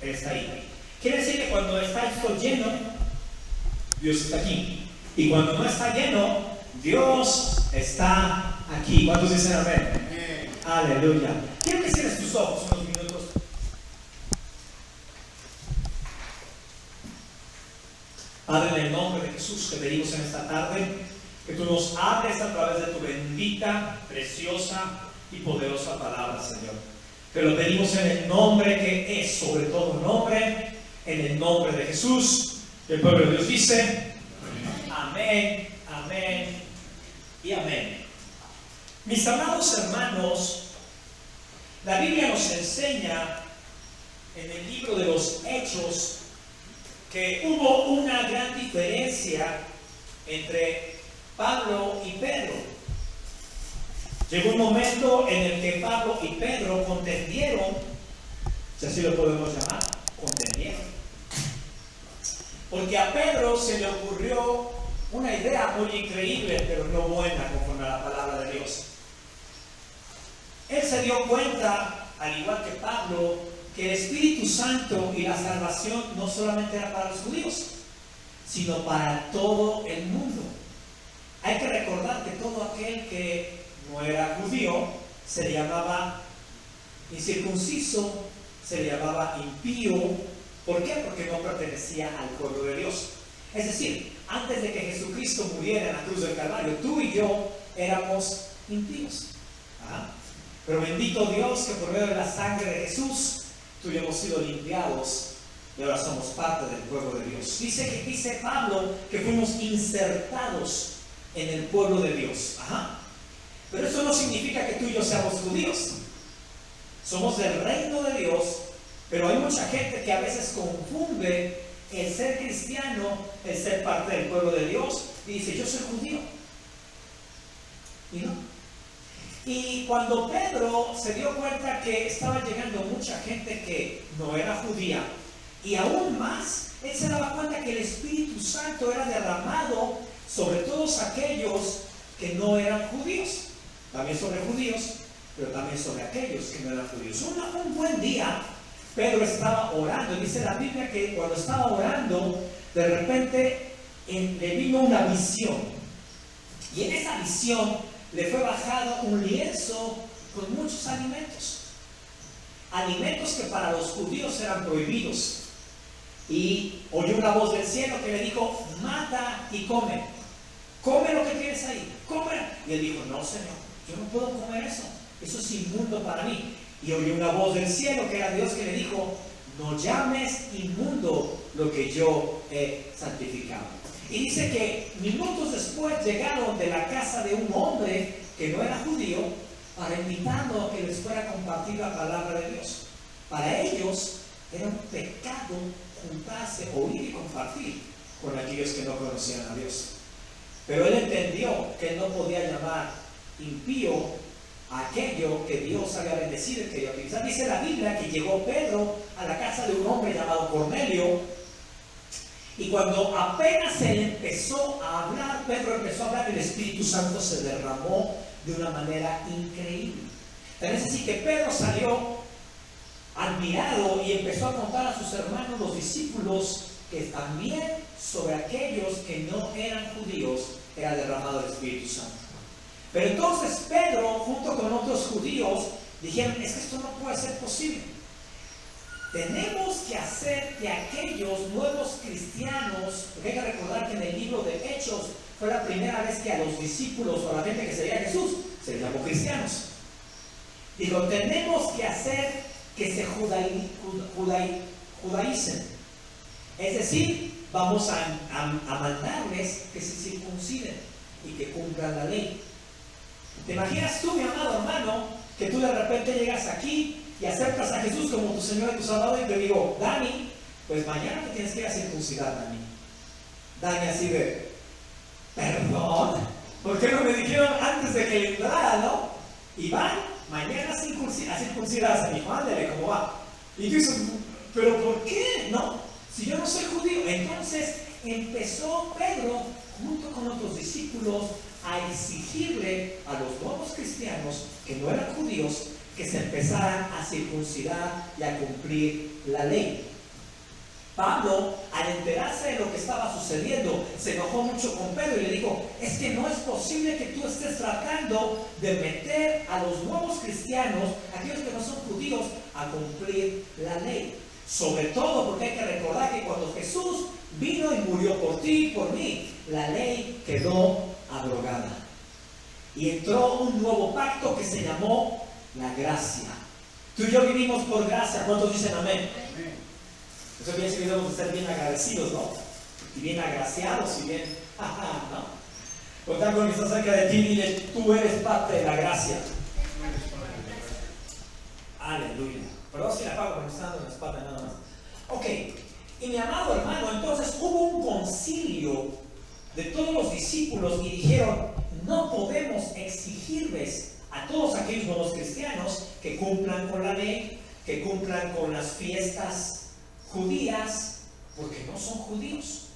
Él está ahí. Quiere decir que cuando está esto lleno, Dios está aquí. Y cuando no está lleno, Dios está aquí. ¿Cuántos dicen amén? Amén. Aleluya. Quiero que cierres tus ojos unos minutos. Padre, en el nombre de Jesús te pedimos en esta tarde que tú nos hables a través de tu bendita, preciosa y poderosa palabra, Señor. Te lo pedimos en el nombre que es sobre todo nombre, en el nombre de Jesús. Y el pueblo de Dios dice: amén, amén y amén. Mis amados hermanos, la Biblia nos enseña en el libro de los Hechos que hubo una gran diferencia entre Pablo y Pedro. Llegó un momento en el que Pablo y Pedro contendieron, si así lo podemos llamar, contendieron. Porque a Pedro se le ocurrió una idea muy increíble, pero no buena conforme a la palabra de Dios. Él se dio cuenta, al igual que Pablo, que el Espíritu Santo y la salvación no solamente era para los judíos, sino para todo el mundo. Hay que recordar que todo aquel que no era judío se le llamaba incircunciso, se le llamaba impío. ¿Por qué? Porque no pertenecía al pueblo de Dios. Es decir, antes de que Jesucristo muriera en la cruz del Calvario, tú y yo éramos impíos. Pero bendito Dios que por medio de la sangre de Jesús tú y yo hemos sido limpiados y ahora somos parte del pueblo de Dios. Dice Pablo que fuimos insertados en el pueblo de Dios. Pero eso no significa que tú y yo seamos judíos. Somos del reino de Dios, pero hay mucha gente que a veces confunde el ser cristiano, el ser parte del pueblo de Dios, y dice: yo soy judío. Y no. Y cuando Pedro se dio cuenta que estaba llegando mucha gente que no era judía, y aún más, él se daba cuenta que el Espíritu Santo era derramado sobre todos aquellos que no eran judíos. También sobre judíos, pero también sobre aquellos que no eran judíos. Un buen día, Pedro estaba orando, y dice la Biblia que cuando estaba orando, de repente le vino una visión. Y en esa visión le fue bajado un lienzo con muchos alimentos. Alimentos que para los judíos eran prohibidos. Y oyó una voz del cielo que le dijo: mata y come. Come lo que tienes ahí, come. Y él dijo: no, Señor, yo no puedo comer eso. Eso es inmundo para mí. Y oyó una voz del cielo que era Dios que le dijo: no llames inmundo lo que yo he santificado. Y dice que minutos después llegaron de la casa de un hombre que no era judío para invitarlo a que les fuera a compartir la palabra de Dios. Para ellos era un pecado juntarse, oír y compartir con aquellos que no conocían a Dios. Pero él entendió que él no podía llamar impío a aquello que Dios había bendecido y quería utilizar. Dice la Biblia que llegó Pedro a la casa de un hombre llamado Cornelio, y cuando apenas se empezó a hablar, Pedro empezó a hablar, y el Espíritu Santo se derramó de una manera increíble. Tal es así que Pedro salió admirado y empezó a contar a sus hermanos, los discípulos, que también sobre aquellos que no eran judíos era derramado el Espíritu Santo. Pero entonces Pedro, junto con otros judíos, dijeron: es que esto no puede ser posible. Tenemos que hacer que aquellos nuevos cristianos, porque hay que recordar que en el libro de Hechos fue la primera vez que a los discípulos o a la gente que seguía a Jesús se les llamó cristianos. Digo, tenemos que hacer que se judaicen. Es decir, vamos a mandarles que se circunciden y que cumplan la ley. ¿Te imaginas tú, mi amado hermano, que tú de repente llegas aquí y aceptas a Jesús como tu Señor y tu Salvador, y te digo: Dani, pues mañana te tienes que ir a circuncidar, Dani? Dani así de: perdón, ¿por qué no me dijeron antes de que entrara, no? Iván, mañana a circuncidarse. Mi madre, ¿cómo va? Y tú dices: ¿pero por qué? No, si yo no soy judío. Entonces empezó Pedro, junto con otros discípulos, a exigirle a los nuevos cristianos que no eran judíos que se empezaran a circuncidar y a cumplir la ley. Pablo, al enterarse de lo que estaba sucediendo, se enojó mucho con Pedro y le dijo: es que no es posible que tú estés tratando de meter a los nuevos cristianos, aquellos que no son judíos, a cumplir la ley. Sobre todo porque hay que recordar que cuando Jesús vino y murió por ti y por mí, la ley quedó abrogada. Y entró un nuevo pacto que se llamó la gracia. Tú y yo vivimos por gracia. ¿Cuántos dicen amén? Eso bien si debemos de ser bien agradecidos, ¿no? Y bien agraciados y bien, ¿no? Contar con que está cerca de ti y dile: tú eres parte de la gracia. Aleluya. Perdón si la apago porque me está dando en la espalda nada más. Ok. Y mi amado hermano, entonces hubo un concilio de todos los discípulos y dijeron: no podemos exigirles a todos aquellos nuevos cristianos que cumplan con la ley, que cumplan con las fiestas judías, porque no son judíos.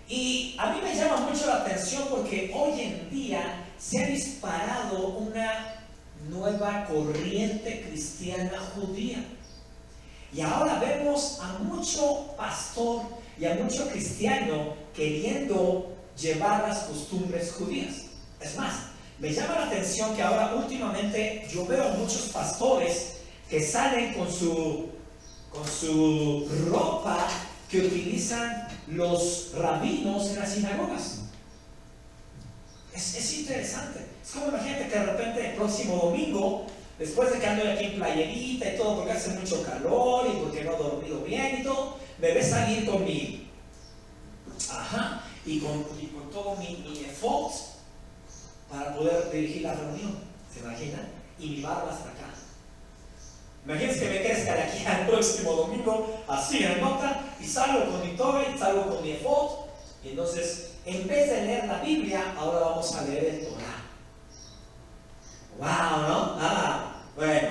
Y a mí me llama mucho la atención porque hoy en día se ha disparado una nueva corriente cristiana judía. Y ahora vemos a mucho pastor y a mucho cristiano queriendo llevar las costumbres judías. Es más, me llama la atención que ahora últimamente yo veo muchos pastores que salen con su ropa que utilizan los rabinos en las sinagogas. Es interesante. Es como, imagínate que de repente el próximo domingo, después de que ando aquí en playerita y todo porque hace mucho calor y porque no he dormido bien y todo, me ves salir con mi y con todo mi effort para poder dirigir la reunión. ¿Se imaginan? Y mi barba hasta acá. Imagínense que me crezca de aquí al próximo domingo, así en nota, y salgo con mi toga y salgo con mi effort. Y entonces, en vez de leer la Biblia, ahora vamos a leer el Torah. ¡Wow! ¿No? Bueno.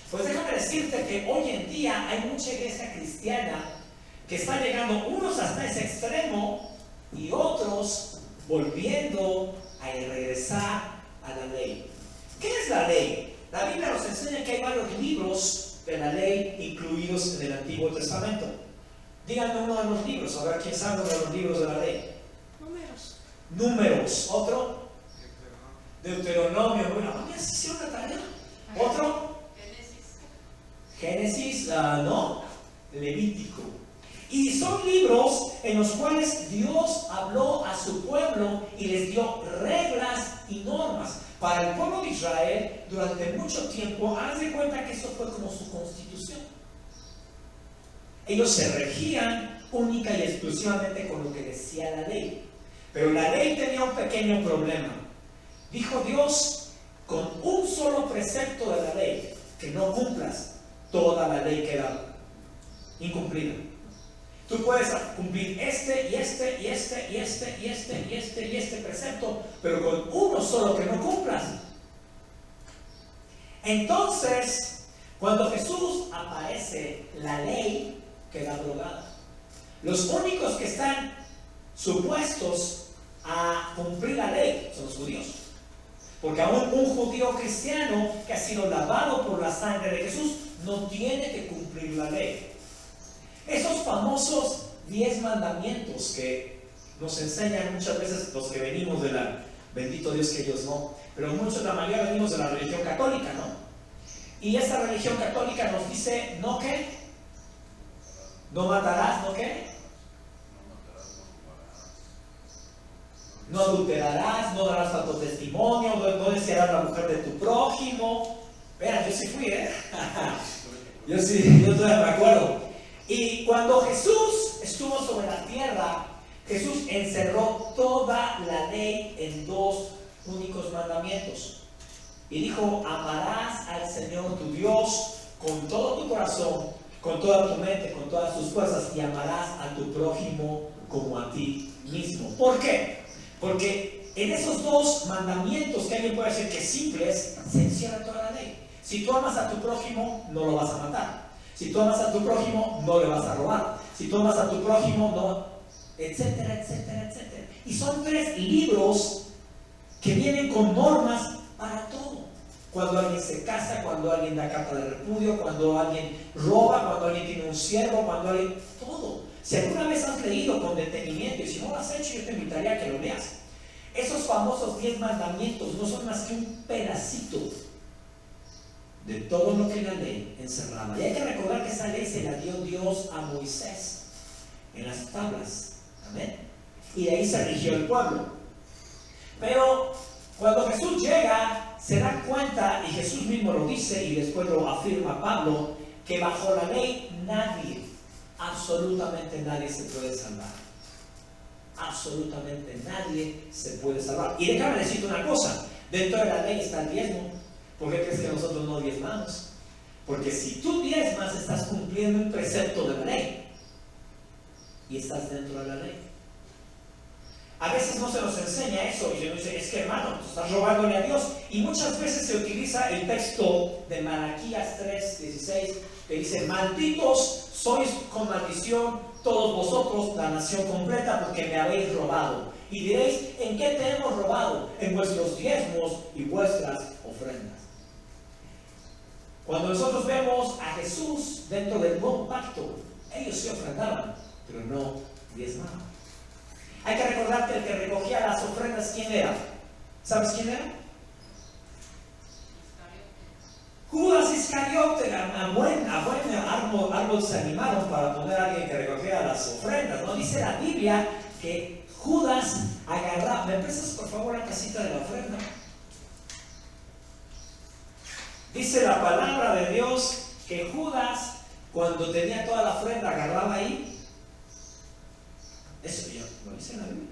Pues déjame decirte que hoy en día hay mucha iglesia cristiana que está llegando unos hasta ese extremo y otros volviendo a regresar a la ley. ¿Qué es la ley? La Biblia nos enseña que hay varios libros de la ley incluidos en el Antiguo Testamento. Díganme uno de los libros, a ver quién sabe uno de los libros de la ley. Números. ¿Otro? Deuteronomio. Bueno, ¿a mí así se una tarea? ¿Otro? Génesis, no. Levítico. Y son libros en los cuales Dios habló a su pueblo y les dio reglas y normas. Para el pueblo de Israel, durante mucho tiempo, haz de cuenta que eso fue como su constitución. Ellos se regían única y exclusivamente con lo que decía la ley. Pero la ley tenía un pequeño problema. Dijo Dios: con un solo precepto de la ley, que no cumplas, toda la ley queda incumplida. Tú puedes cumplir este precepto, pero con uno solo que no cumplas. Entonces, cuando Jesús aparece, la ley queda abrogada. Los únicos que están supuestos a cumplir la ley son los judíos. Porque aún un judío cristiano que ha sido lavado por la sangre de Jesús no tiene que cumplir la ley. Esos famosos 10 mandamientos que nos enseñan muchas veces los que venimos de la, bendito Dios que ellos no, pero muchos, la mayoría venimos de la religión católica, ¿no? Y esta religión católica nos dice, ¿no qué? No matarás, ¿no qué? No adulterarás, no darás falso testimonio, no desearás la mujer de tu prójimo. Vean, yo sí fui, yo todavía me acuerdo. Y cuando Jesús estuvo sobre la tierra, Jesús encerró toda la ley en 2 únicos mandamientos. Y dijo: amarás al Señor tu Dios con todo tu corazón, con toda tu mente, con todas tus fuerzas, y amarás a tu prójimo como a ti mismo. ¿Por qué? Porque en esos 2 mandamientos, que alguien puede decir que simples, se encierra toda la ley. Si tú amas a tu prójimo, no lo vas a matar. Si tú amas a tu prójimo, no le vas a robar. Si tú amas a tu prójimo, no, etcétera, etcétera, etcétera. Y son 3 libros que vienen con normas para todo. Cuando alguien se casa, cuando alguien da carta de repudio, cuando alguien roba, cuando alguien tiene un siervo, cuando alguien... todo. Si alguna vez has leído con detenimiento, y si no lo has hecho, yo te invitaría a que lo leas. Esos famosos 10 mandamientos no son más que un pedacito de todo lo que la ley encerraba. Y hay que recordar que esa ley se la dio Dios a Moisés en las tablas. Amén. Y de ahí se rigió el pueblo. Pero cuando Jesús llega, se da cuenta, y Jesús mismo lo dice, y después lo afirma Pablo, que bajo la ley nadie, absolutamente nadie se puede salvar. Absolutamente nadie se puede salvar. Y déjame decirte una cosa, dentro de la ley está el diezmo. ¿Por qué crees que nosotros no diezmamos? Porque si tú diezmas, estás cumpliendo un precepto de la ley y estás dentro de la ley. A veces no se nos enseña eso, y se nos dice, es que hermano, tú estás robándole a Dios. Y muchas veces se utiliza el texto de Malaquías 3:16, que dice, malditos sois con maldición todos vosotros, la nación completa, porque me habéis robado. Y diréis, ¿en qué te hemos robado? En vuestros diezmos y vuestras ofrendas. Cuando nosotros vemos a Jesús dentro del nuevo pacto, ellos sí ofrendaban, pero no diezmaban. Hay que recordar que el que recogía las ofrendas, ¿quién era? ¿Sabes quién era? Judas Iscariote. A buen árbol se animaron para poner a alguien que recogiera las ofrendas, ¿no? Dice la Biblia que Judas agarraba. ¿Me prestas por favor la casita de la ofrenda? Dice la palabra de Dios que Judas, cuando tenía toda la ofrenda, agarraba ahí. Eso ya lo dice la Biblia.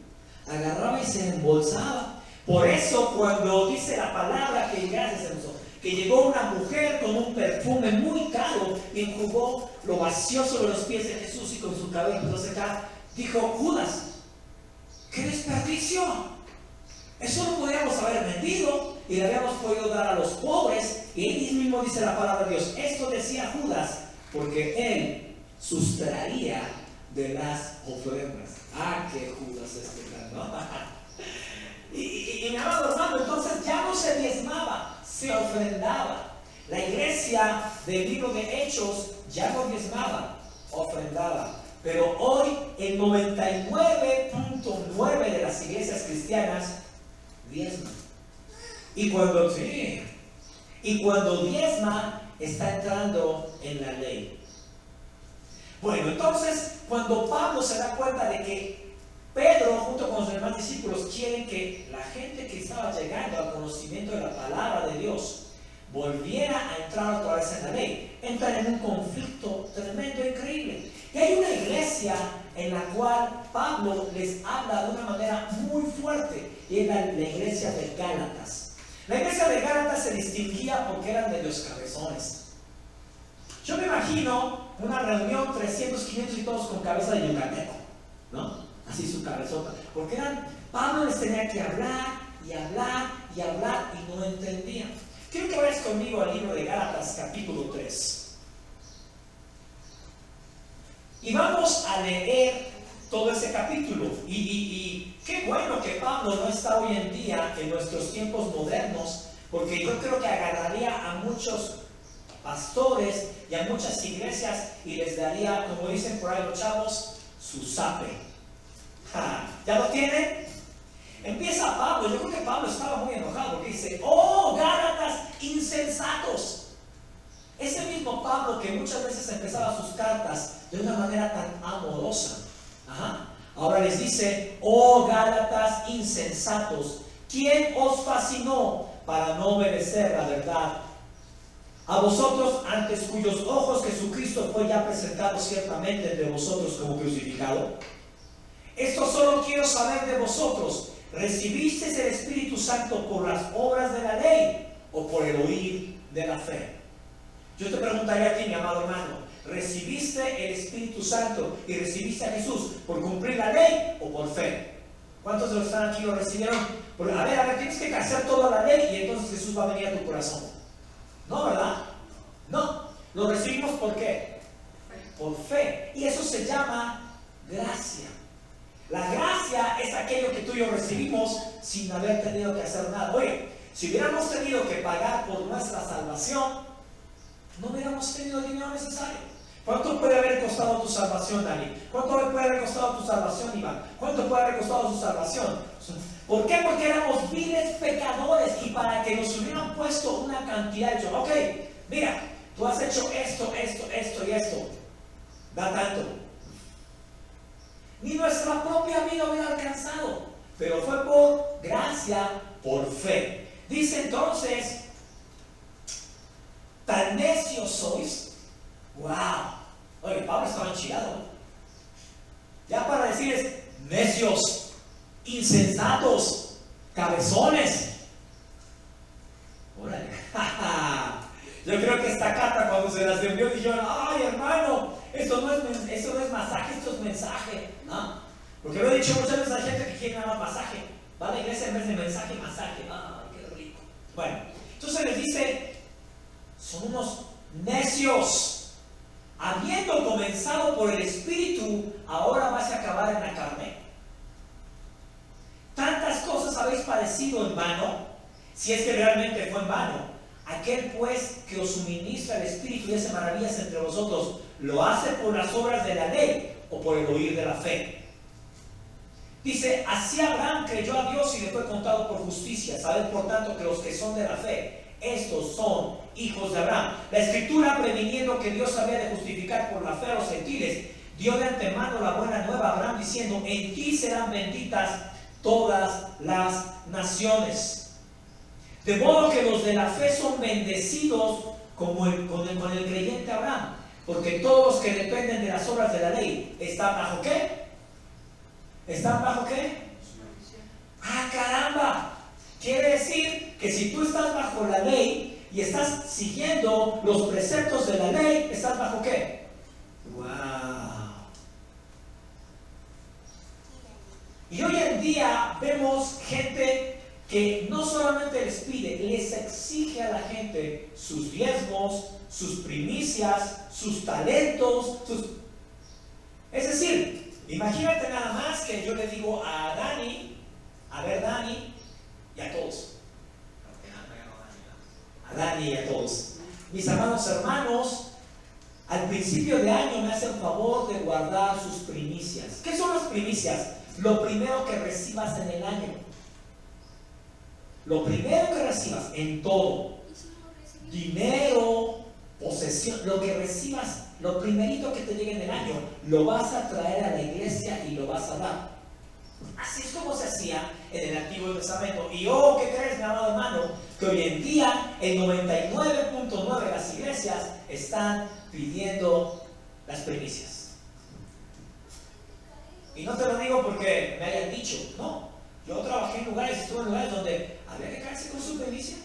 Agarraba y se embolsaba. Por eso, cuando dice la palabra que gracias a nosotros, que llegó una mujer con un perfume muy caro y enjugó, lo vació sobre los pies de Jesús y con su cabello empezó a secar, dijo Judas, ¡qué desperdicio! Eso lo podríamos haber vendido y le habíamos podido dar a los pobres. Y él mismo dice la palabra de Dios. Esto decía Judas porque él sustraía de las ofrendas. ¡Ah, qué Judas ¿no? Y mi amado hermano, entonces ya no se diezmaba, se ofrendaba. La iglesia del libro de Hechos ya no diezmaba, ofrendaba. Pero hoy el 99.9 de las iglesias cristianas diezman. Y cuando diezma, está entrando en la ley. Bueno, entonces, cuando Pablo se da cuenta de que Pedro, junto con los demás discípulos, quieren que la gente que estaba llegando al conocimiento de la palabra de Dios volviera a entrar otra vez en la ley, entran en un conflicto tremendo e increíble. Y hay una iglesia en la cual Pablo les habla de una manera muy fuerte, y es la iglesia de Gálatas. La iglesia de Gálatas se distinguía porque eran medios cabezones. Yo me imagino una reunión, 300, 500 y todos con cabeza de yucateco, ¿no? Así su cabezota. Porque Pablo les tenía que hablar y hablar y hablar y no entendían. Quiero que vayas conmigo al libro de Gálatas, capítulo 3. Y vamos a leer todo ese capítulo. Y qué bueno que Pablo no está hoy en día en nuestros tiempos modernos, porque yo creo que agarraría a muchos pastores y a muchas iglesias y les daría, como dicen por ahí los chavos, su zape. ¿Ya lo tienen? Empieza Pablo. Yo creo que Pablo estaba muy enojado porque dice, ¡oh, Gálatas insensatos! Ese mismo Pablo que muchas veces empezaba sus cartas de una manera tan amorosa, ahora les dice, ¡oh, Gálatas insensatos! ¿Quién os fascinó para no obedecer la verdad? A vosotros, antes cuyos ojos Jesucristo fue ya presentado ciertamente entre vosotros como crucificado. Esto solo quiero saber de vosotros. ¿Recibisteis el Espíritu Santo por las obras de la ley o por el oír de la fe? Yo te preguntaría a ti, mi amado hermano, ¿recibiste el Espíritu Santo y recibiste a Jesús por cumplir la ley o por fe? ¿Cuántos de los que están aquí lo recibieron? Porque, a ver, tienes que hacer toda la ley y entonces Jesús va a venir a tu corazón. No, ¿verdad? No. Lo recibimos ¿por qué? Por fe. Y eso se llama gracia. La gracia es aquello que tú y yo recibimos sin haber tenido que hacer nada. Oye, Si hubiéramos tenido que pagar por nuestra salvación, no hubiéramos tenido el dinero necesario. ¿Cuánto puede haber costado tu salvación, Dani? ¿Cuánto puede haber costado tu salvación, Iván? ¿Cuánto puede haber costado su salvación? ¿Por qué? Porque éramos viles pecadores, y para que nos hubieran puesto una cantidad de ok, mira, tú has hecho esto y esto, da tanto. Ni nuestra propia vida hubiera alcanzado, pero fue por gracia, por fe. Dice entonces, tan necios sois. ¡Wow! Oye, Pablo estaba enchilado. Ya para decirles, necios, insensatos, cabezones. Órale. Yo creo que esta carta, cuando se las envió, dijeron, ay hermano, esto no es masaje, esto es mensaje. ¿No? Porque lo he dicho muchas veces a gente que quiere nada más masaje. Va a la iglesia en vez de mensaje, masaje. Ay, qué rico. Bueno, entonces les dice, son unos necios. Habiendo comenzado por el Espíritu, ahora vas a acabar en la carne. Tantas cosas habéis padecido en vano, si es que realmente fue en vano. Aquel pues que os suministra el Espíritu y hace maravillas entre vosotros, ¿lo hace por las obras de la ley o por el oír de la fe? Dice, así Abraham creyó a Dios y le fue contado por justicia. Sabed por tanto que los que son de la fe, estos son hijos de Abraham. La Escritura, previniendo que Dios había de justificar por la fe a los gentiles, dio de antemano la buena nueva a Abraham, diciendo, en ti serán benditas todas las naciones. De modo que los de la fe son bendecidos con el creyente Abraham, porque todos los que dependen de las obras de la ley están bajo ¿qué? ¿Están bajo qué? ¡Ah, caramba! Quiere decir que si tú estás bajo la ley y estás siguiendo los preceptos de la ley, ¿estás bajo qué? ¡Wow! Y hoy en día vemos gente que no solamente les pide, les exige a la gente sus diezmos, sus primicias, sus talentos, Es decir, imagínate nada más que yo le digo a Dani, a ver Dani, y a todos. A Dani y a todos. Mis amados hermanos, al principio de año me hacen favor de guardar sus primicias. ¿Qué son las primicias? Lo primero que recibas en el año. Lo primero que recibas en todo. Dinero, posesión, lo que recibas, lo primerito que te llegue en el año, lo vas a traer a la iglesia y lo vas a dar. Así es como se hacía en el Antiguo Testamento. Y ¿qué crees, mi amado hermano? Que hoy en día el 99.9 de las iglesias están pidiendo las primicias. Y no te lo digo porque me hayan dicho, no. Yo trabajé en lugares, estuve en lugares donde había que caerse con su primicia.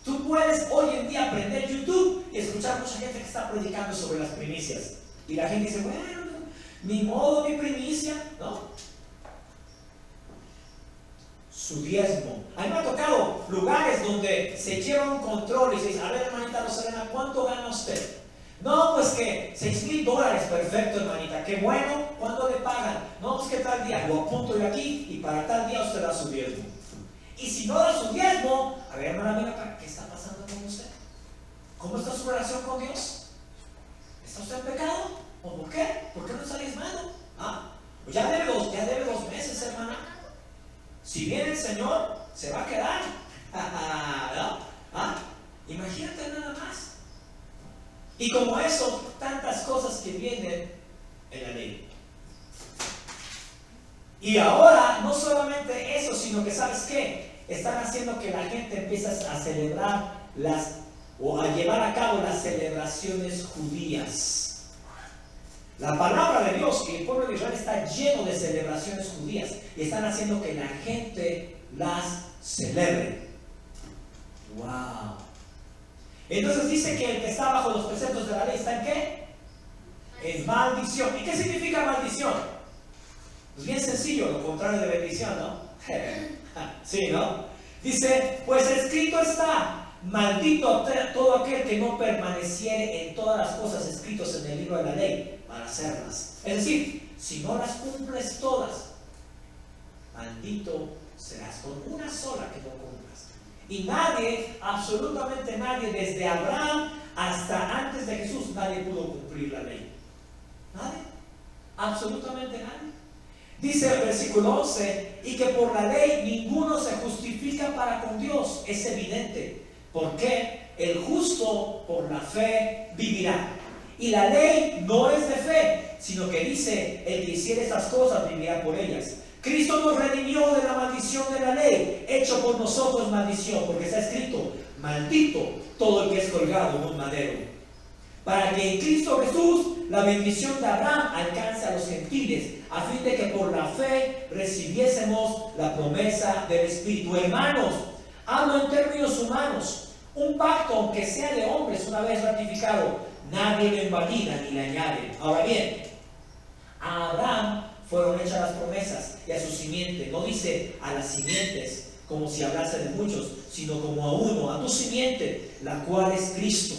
Tú puedes hoy en día aprender YouTube y escuchar mucha gente que está predicando sobre las primicias. Y la gente dice, bueno, mi modo, mi primicia, ¿no? Su diezmo. A mí me ha tocado lugares donde se lleva un control y se dice, a ver, hermanita Rosalena, ¿cuánto gana usted? No, pues que $6,000, perfecto, hermanita, qué bueno. ¿Cuándo le pagan? No, pues que tal día, lo apunto yo aquí y para tal día usted da su diezmo. Y si no da su diezmo, a ver, hermana amiga, ¿qué está pasando con usted? ¿Cómo está su relación con Dios? ¿Está usted en pecado? ¿O por qué? ¿Por qué no está diezmando? Pues ya debe 2 meses, hermana. Si viene el Señor, se va a quedar. ¿No? Imagínate nada más. Y como eso, tantas cosas que vienen en la ley. Y ahora, no solamente eso, sino que ¿sabes qué? Están haciendo que la gente empiece a celebrar o a llevar a cabo las celebraciones judías. La palabra de Dios y el pueblo de Israel está lleno de celebraciones judías y están haciendo que la gente las celebre. ¡Wow! Entonces dice que el que está bajo los preceptos de la ley está en ¿qué? En maldición. ¿Y qué significa maldición? Pues bien sencillo, lo contrario de bendición, ¿no? Sí, ¿no? Dice, pues escrito está, maldito todo aquel que no permaneciere en todas las cosas escritas en el libro de la ley para hacerlas. Es decir, si no las cumples todas, maldito serás con una sola que no cumplas. Y nadie, absolutamente nadie, desde Abraham hasta antes de Jesús, nadie pudo cumplir la ley. Nadie, absolutamente nadie. Dice el versículo 11, y que por la ley ninguno se justifica para con Dios. Es evidente. ¿Por qué? El justo por la fe vivirá. Y la ley no es de fe, sino que dice, el que hiciere estas cosas vivirá por ellas. Cristo nos redimió de la maldición de la ley, hecho por nosotros maldición, porque está escrito, maldito todo el que es colgado en un madero. Para que en Cristo Jesús la bendición de Abraham alcance a los gentiles, a fin de que por la fe recibiésemos la promesa del Espíritu. Hermanos, hablo en términos humanos. Un pacto, aunque sea de hombres, una vez ratificado, nadie lo invalida ni le añade. Ahora bien, a Abraham fueron hechas las promesas y a su simiente. No dice a las simientes como si hablase de muchos, sino como a uno, a tu simiente, la cual es Cristo.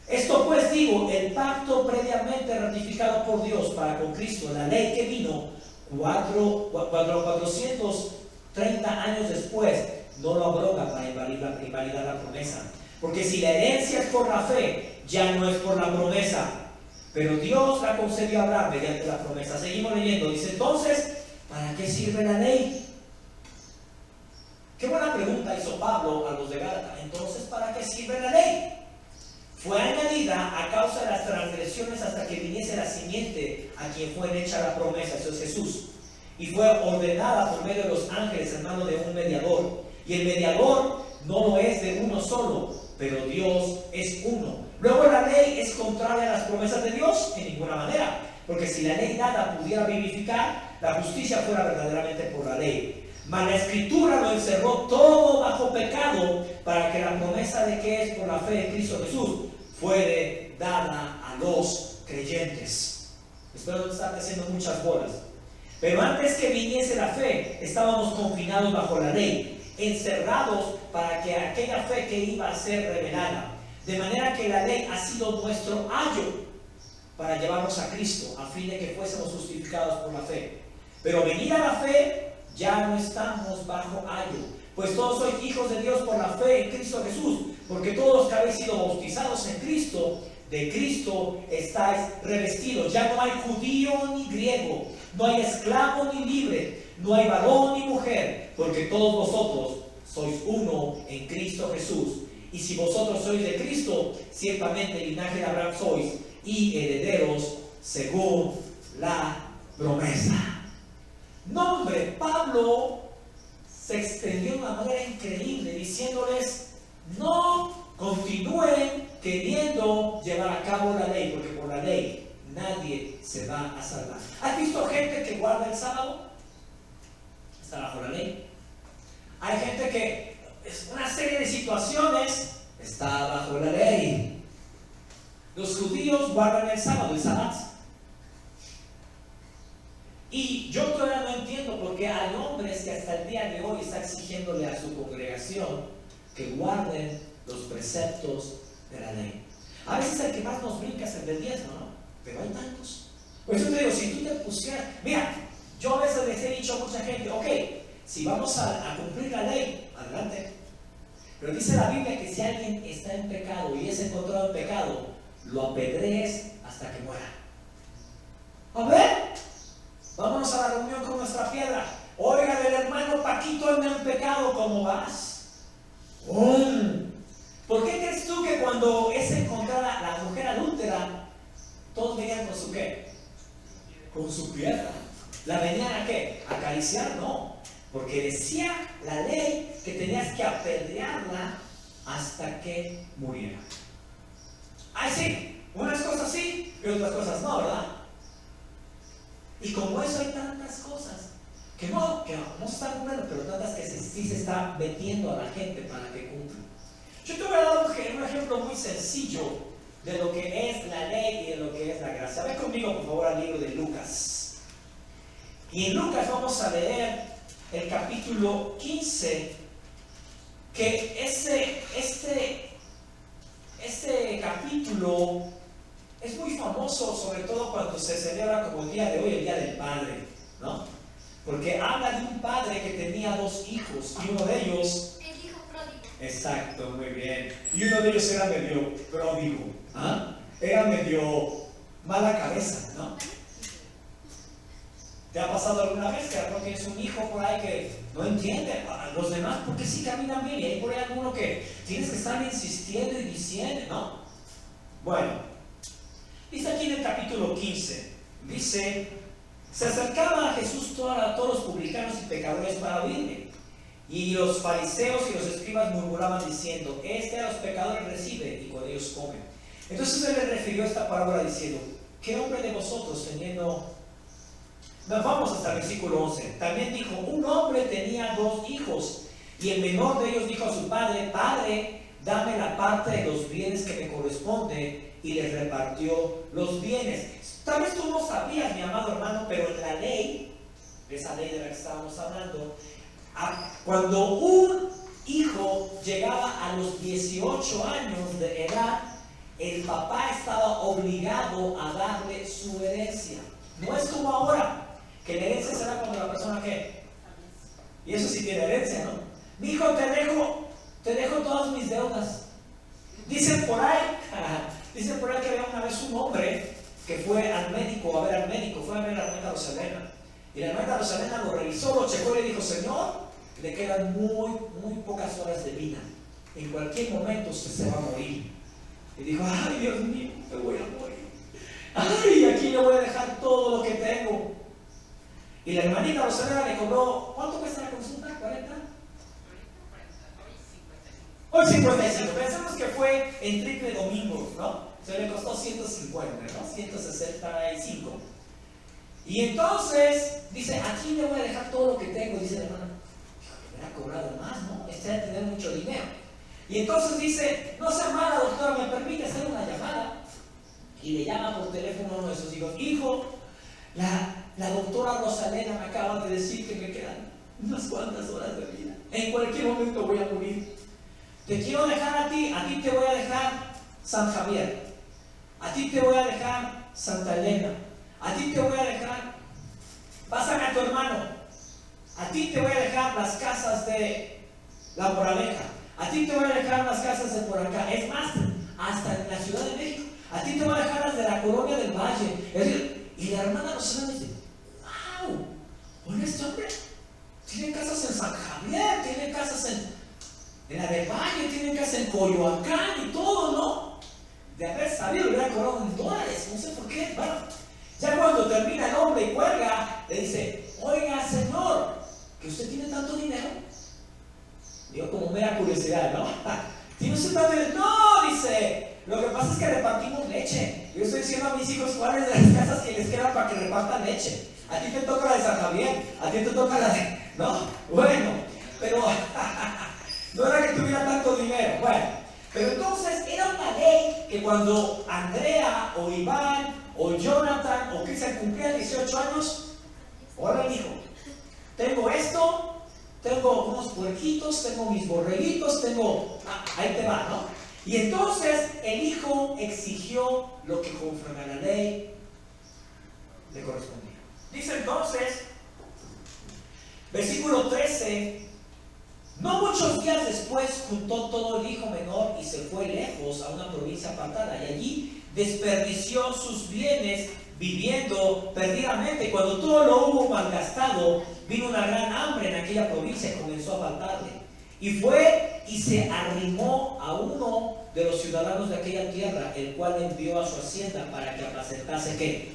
Esto pues digo, el pacto previamente ratificado por Dios para con Cristo, la ley que vino 430 años después, no lo abroga para invalidar la promesa. Porque si la herencia es por la fe, ya no es por la promesa. Pero Dios la concedió a Abraham mediante la promesa. Seguimos leyendo. Dice, entonces, ¿para qué sirve la ley? Qué buena pregunta hizo Pablo a los de Gálatas. Entonces, ¿para qué sirve la ley? Fue añadida a causa de las transgresiones hasta que viniese la simiente a quien fue hecha la promesa, eso es Jesús. Y fue ordenada por medio de los ángeles en mano de un mediador. Y el mediador no lo es de uno solo, pero Dios es uno. Luego, ¿la ley es contraria a las promesas de Dios? En ninguna manera, porque si la ley nada pudiera vivificar, la justicia fuera verdaderamente por la ley. Mas la Escritura lo encerró todo bajo pecado, para que la promesa de que es por la fe de Cristo Jesús fuere dada a los creyentes. Espero no estar haciendo muchas bolas. Pero antes que viniese la fe, estábamos confinados bajo la ley, encerrados para que aquella fe que iba a ser revelada. De manera que la ley ha sido nuestro ayo para llevarnos a Cristo, a fin de que fuésemos justificados por la fe. Pero venida la fe, ya no estamos bajo ayo, pues todos sois hijos de Dios por la fe en Cristo Jesús, porque todos los que habéis sido bautizados en Cristo, de Cristo estáis revestidos. Ya no hay judío ni griego, no hay esclavo ni libre, no hay varón ni mujer, porque todos vosotros sois uno en Cristo Jesús. Y si vosotros sois de Cristo, ciertamente el linaje de Abraham sois, y herederos según la promesa. No, hombre, Pablo se extendió de una manera increíble, diciéndoles, no continúen queriendo llevar a cabo la ley, porque por la ley nadie se va a salvar. ¿Has visto gente que guarda el sábado? Está bajo la ley. Hay gente que es una serie de situaciones, está bajo la ley. Los judíos guardan el sábado, el sabbat. Y yo todavía no entiendo por qué hay hombres que hasta el día de hoy están exigiéndole a su congregación que guarden los preceptos de la ley. A veces el que más nos brinca es el del diezmo, ¿no? Pero hay tantos. Por eso te digo, si tú te pusieras, mira, yo a veces les he dicho a mucha gente, ok, si vamos a cumplir la ley, adelante. Pero dice la Biblia que si alguien está en pecado y es encontrado en pecado, lo apedrees hasta que muera. A ver, vámonos a la reunión con nuestra piedra. Oiga, del hermano Paquito anda en pecado, ¿cómo vas? ¿Por qué crees tú que cuando es encontrada la mujer adúltera, todos venían con su qué? Con su piedra. ¿La venían a qué? ¿A acariciar? No. Porque decía la ley que tenías que apedrearla hasta que muriera. Ay, sí, unas cosas sí y otras cosas no, ¿verdad? Y como eso hay tantas cosas que no se están cumpliendo, pero tantas que sí se está metiendo a la gente para que cumpla. Yo te voy a dar un ejemplo muy sencillo de lo que es la ley y de lo que es la gracia. Ve conmigo, por favor, al libro de Lucas. Y en Lucas vamos a leer el capítulo 15, que este capítulo es muy famoso, sobre todo cuando se celebra como el día de hoy, el Día del Padre, ¿no? Porque habla de un padre que tenía dos hijos y uno de ellos, el hijo pródigo. Exacto, muy bien. Y uno de ellos era medio pródigo, ¿ah? Era medio mala cabeza, ¿no? ¿Te ha pasado alguna vez que no tienes un hijo por ahí que no entiende a los demás porque sí caminan bien y hay por ahí alguno que tienes que estar insistiendo y diciendo, ¿no? Bueno, dice aquí en el capítulo 15, dice, se acercaba a Jesús todos los publicanos y pecadores para oírle. Y los fariseos y los escribas murmuraban diciendo, este a los pecadores recibe y con ellos come. Entonces él le refirió esta parábola diciendo, ¿qué hombre de vosotros teniendo... Nos vamos hasta el versículo 11. También dijo, un hombre tenía 2 hijos y el menor de ellos dijo a su padre, Padre, dame la parte de los bienes que me corresponde, y les repartió los bienes. Tal vez tú no sabías, mi amado hermano, pero en la ley, esa ley de la que estábamos hablando, cuando un hijo llegaba a los 18 años de edad, el papá estaba obligado a darle su herencia. No es como ahora, que la herencia será cuando la persona que... Y eso sí tiene herencia, ¿no? Mi hijo, te dejo todas mis deudas. Dicen por ahí que había una vez un hombre que fue al médico, fue a ver a la hermana Rosalena. Y la hermana Rosalena lo revisó, lo checó y le dijo, Señor, le quedan muy pocas horas de vida. En cualquier momento usted se va a morir. Y dijo, ay Dios mío, me voy a morir. Ay, aquí le voy a dejar todo lo que tengo. Y la hermanita Rosalena le cobró, ¿cuánto cuesta la consulta? ¿40? Hoy 55. Pensemos que fue en triple domingo, ¿no? Se le costó 150, ¿no? 165. Y entonces dice, aquí le voy a dejar todo lo que tengo. Dice la hermana, me ha cobrado más, ¿no? Este debe tener mucho dinero. Y entonces dice, no sea mala doctora, me permite hacer una llamada. Y le llama por teléfono a uno de sus hijos, hijo, la doctora Rosalena me acaba de decir que me quedan unas cuantas horas de vida. En cualquier momento voy a morir. Te quiero dejar a ti te voy a dejar San Javier, a ti te voy a dejar Santa Elena, a ti te voy a dejar, pásame a tu hermano, a ti te voy a dejar las casas de La Moraleja, a ti te voy a dejar las casas de por acá, es más, hasta en la Ciudad de México, a ti te voy a dejar las de la Colonia del Valle. Es decir, y la hermana Rosana dice, wow, bueno, este hombre tiene casas en San Javier, tiene casas en la del Valle, tiene casas en Coyoacán y todo, ¿no? De haber sabido, hubiera cobrado en dólares, no sé por qué. Bueno, ya cuando termina el hombre y cuelga, le dice, oiga, señor, que usted tiene tanto dinero. Digo, como mera curiosidad, ¿no? ¿Tiene usted tanto dinero? No, dice, lo que pasa es que repartimos leche. Yo estoy diciendo a mis hijos cuáles de las casas que les quedan para que repartan leche. A ti te toca la de San Javier, a ti te toca la de... No, bueno, pero no era que tuviera tanto dinero. Bueno, pero entonces era una ley que cuando Andrea o Iván o Jonathan o Cristian cumplían 18 años, ahora hijo, tengo esto, tengo unos puerquitos, tengo mis borreguitos, ahí te va, ¿no? Y entonces el hijo exigió lo que conforme a la ley le correspondía. Dice entonces, versículo 13, no muchos días después juntó todo el hijo menor y se fue lejos a una provincia apartada, y allí desperdició sus bienes viviendo perdidamente. Cuando todo lo hubo malgastado, vino una gran hambre en aquella provincia y comenzó a faltarle. Y fue y se arrimó a uno de los ciudadanos de aquella tierra, el cual envió a su hacienda para que apacentase ¿qué?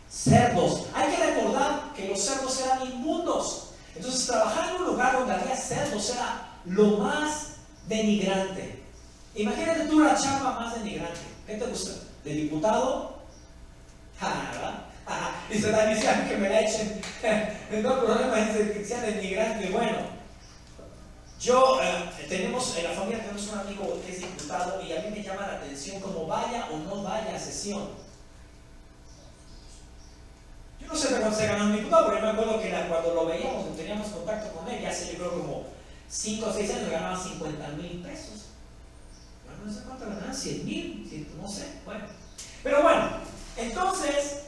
Cerdos. Hay que recordar que los cerdos eran inmundos. Entonces trabajar en un lugar donde había cerdos era lo más denigrante. Imagínate tú la chamba más denigrante. ¿Qué te gusta? ¿De diputado? Y se la dicen que me la echen. No hay problema, es que sea denigrante. Bueno, yo en la familia tenemos un amigo que es diputado y a mí me llama la atención como vaya o no vaya a sesión. Yo no sé de cuánto se ganó un diputado, pero yo me acuerdo que cuando lo veíamos, teníamos contacto con él, ya hace yo creo como 5 o 6 años, ganaba 50,000 pesos. Bueno, no sé cuánto ganaba, 100,000, no sé, bueno. Pero bueno, entonces,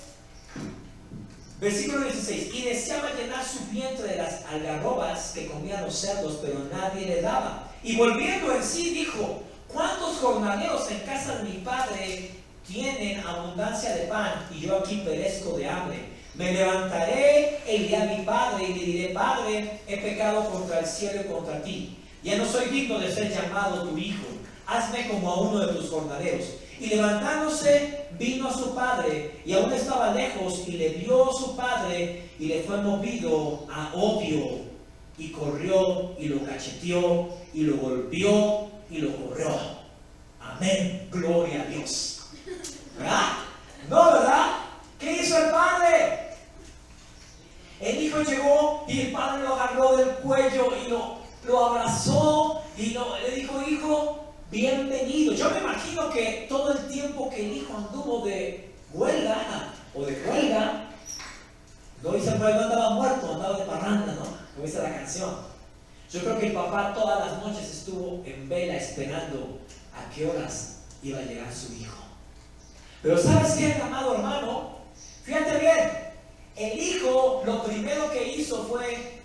versículo 16, y deseaba llenar su vientre de las algarrobas que comían los cerdos, pero nadie le daba. Y volviendo en sí dijo: ¿cuántos jornaleros en casa de mi padre tienen abundancia de pan y yo aquí perezco de hambre? Me levantaré e iré a mi padre y le diré: Padre, he pecado contra el cielo y contra ti. Ya no soy digno de ser llamado tu hijo. Hazme como a uno de tus jornaleros. Y levantándose vino a su padre, y aún estaba lejos, y le vio su padre, y le fue movido a odio, y corrió, y lo cacheteó, y lo golpeó, y lo corrió. Amén, gloria a Dios. ¿Verdad? No, ¿verdad? ¿Qué hizo el padre? El hijo llegó y el padre lo agarró del cuello y lo abrazó y le dijo: hijo, bienvenido. Yo me imagino que todo el tiempo que el hijo anduvo de huelga o de cuelga, no dice por ahí, no andaba muerto, andaba de parranda, ¿no? Como dice la canción. Yo creo que el papá todas las noches estuvo en vela esperando a qué horas iba a llegar su hijo. Pero ¿sabes qué, amado hermano? Fíjate bien, el hijo lo primero que hizo fue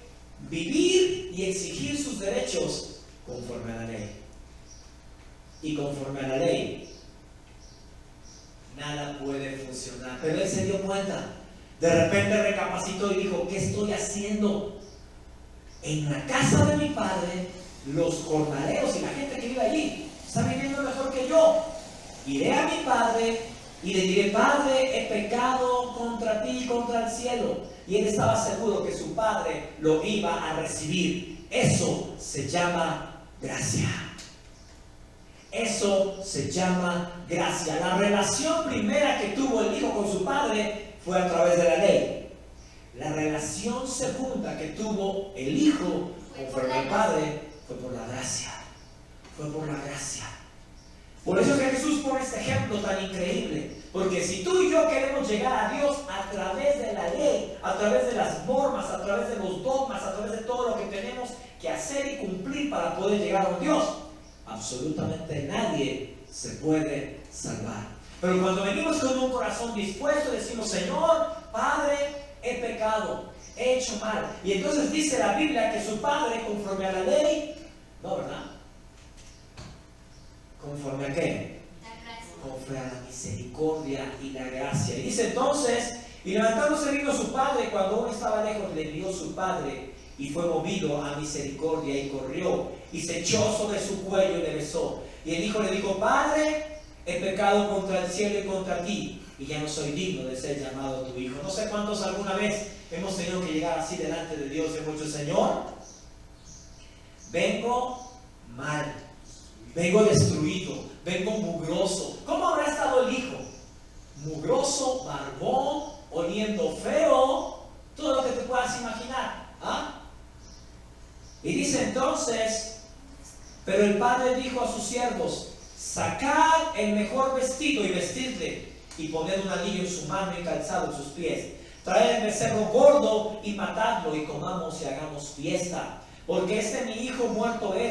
vivir y exigir sus derechos conforme a la ley. Y conforme a la ley, nada puede funcionar. Pero él se dio cuenta. De repente recapacitó y dijo: ¿qué estoy haciendo? En la casa de mi padre, los jornaleros y la gente que vive allí está viviendo mejor que yo. Iré a mi padre y le diré: Padre, he pecado contra ti y contra el cielo. Y él estaba seguro que su padre lo iba a recibir. Eso se llama gracia. Eso se llama gracia. La relación primera que tuvo el hijo con su padre fue a través de la ley. La relación segunda que tuvo el hijo conforme al padre fue por la gracia. Fue por la gracia. Por eso es que Jesús pone este ejemplo tan increíble. Porque si tú y yo queremos llegar a Dios a través de la ley, a través de las normas, a través de los dogmas, a través de todo lo que tenemos que hacer y cumplir para poder llegar a Dios, absolutamente nadie se puede salvar. Pero cuando venimos con un corazón dispuesto, decimos: Señor, Padre, he pecado, he hecho mal. Y entonces dice la Biblia que su padre, conforme a la ley, no, ¿verdad? ¿Conforme a qué? Conforme a la misericordia y la gracia. Y dice entonces: y levantándose vino su padre, cuando aún estaba lejos, le vio su padre, y fue movido a misericordia, y corrió, y se echó sobre su cuello y le besó. Y el hijo le dijo: Padre, he pecado contra el cielo y contra ti, y ya no soy digno de ser llamado tu hijo. No sé cuántos alguna vez hemos tenido que llegar así delante de Dios y hemos dicho: Señor, vengo mal, vengo destruido, vengo mugroso. ¿Cómo habrá estado el hijo? Mugroso, barbón, oliendo feo, todo lo que te puedas imaginar. ¿Ah? Y dice entonces: pero el padre dijo a sus siervos: sacad el mejor vestido y vestidle, y poned un anillo en su mano y calzado en sus pies. Traed el becerro gordo y matadlo, y comamos y hagamos fiesta, porque mi hijo muerto era